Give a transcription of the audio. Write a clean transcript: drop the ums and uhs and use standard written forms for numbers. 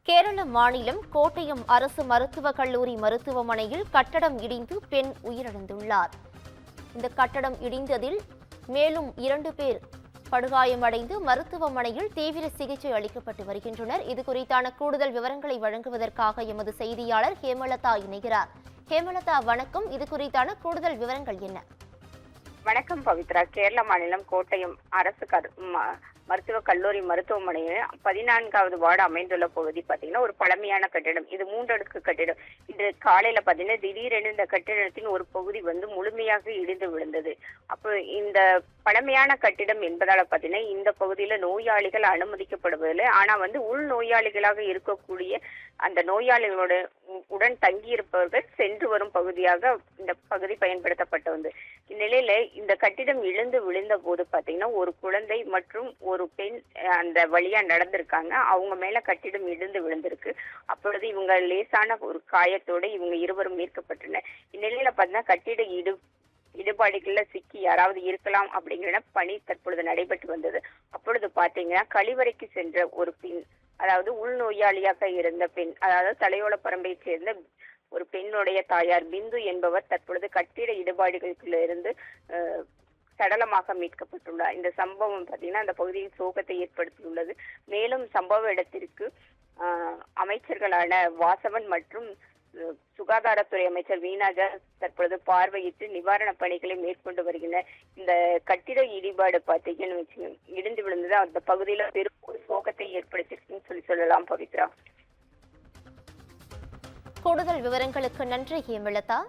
கேரள மாநிலம் கோட்டயம் அரசு மருத்துவக் கல்லூரி மருத்துவமனையில் கட்டடம் இடிந்து பெண் உயிரிழந்துள்ளார். இந்த கட்டடம் இடிந்ததில் மேலும் 2 பேர் படுகாயமடைந்து மருத்துவமனையில் தீவிர சிகிச்சை அளிக்கப்பட்டு வருகின்றனர். இதுகுறித்தான கூடுதல் விவரங்களை வழங்குவதற்காக எமது செய்தியாளர் ஹேமலதா இணைகிறார். ஹேமலதா, வணக்கம். இதுகுறித்தான கூடுதல் விவரங்கள் என்ன? வணக்கம் பவித்ரா. கேரள மாநிலம் கோட்டயம் அரசு மருத்துவக் கல்லூரி மருத்துவமனையில் 14வது வார்டு அமைந்துள்ள பகுதி பாத்தீங்கன்னா ஒரு பழமையான கட்டிடம். இது 3 அடுக்கு கட்டிடம். இன்று காலையில பாத்தீங்கன்னா திடீரென இந்த கட்டிடத்தின் ஒரு பகுதி முழுமையாக இடிந்து விழுந்தது. அப்போ இந்த பழமையான கட்டிடம் என்பதால பாத்தீங்கன்னா இந்த பகுதியில நோயாளிகள் அனுமதிக்கப்படுவதில்லை. ஆனா உள் நோயாளிகளாக இருக்கக்கூடிய அந்த நோயாளிகளோட உடன் தங்கி இருப்பவர்கள் சென்று வரும் பகுதியாக இந்த பகுதி பயன்படுத்தப்பட்டு வந்து. இந்நிலையில இந்த கட்டிடம் இழந்து விழுந்த போது பாத்தீங்கன்னா ஒரு குழந்தை மற்றும் ஒரு பெண் அந்த வழியா நடந்திருக்காங்க. அவங்க மேல கட்டிடம் இடிந்து விழுந்திருக்கு. அப்பொழுது இவங்க லேசான ஒரு காயத்தோடு இவங்க இருவரும் மீட்கப்பட்டனர். இந்நிலையில பாத்தீங்கன்னா கட்டிட இடுபாடுகள்ல சிக்கி யாராவது இருக்கலாம் அப்படிங்கிற பணி தற்பொழுது நடைபெற்று வந்தது. அப்பொழுது பாத்தீங்கன்னா கழிவறைக்கு சென்ற ஒரு பெண், அதாவது உள்நோயாளியாக இருந்த பெண், அதாவது தலையோல பரம்பை சேர்ந்த ஒரு பெண்ணுடைய தாயார் பிந்து என்பவர் தற்பொழுது கட்டிட இடுபாடுகளுக்குள்ள இருந்து சடலமாக மீட்கப்பட்டுள்ளார். இந்த சம்பவம் பாத்தீங்கன்னா அந்த பகுதியில் சோகத்தை ஏற்படுத்தியுள்ளது. மேலும் சம்பவ இடத்திற்கு அமைச்சர்களான வாசவன் மற்றும் சுகாதாரத்துறை அமைச்சர் வீணாஜா தற்பொழுது பார்வையிட்டு நிவாரண பணிகளை மேற்கொண்டு வருகின்றனர். இந்த கட்டிட இடிபாடு பார்த்தீங்கன்னு இடிந்து விழுந்தது அந்த பகுதியில பெரும் ஒரு சோகத்தை ஏற்படுத்திருக்குன்னு சொல்லலாம் பவித்ரா. கூடுதல் விவரங்களுக்கு நன்றி ஹேமலதா.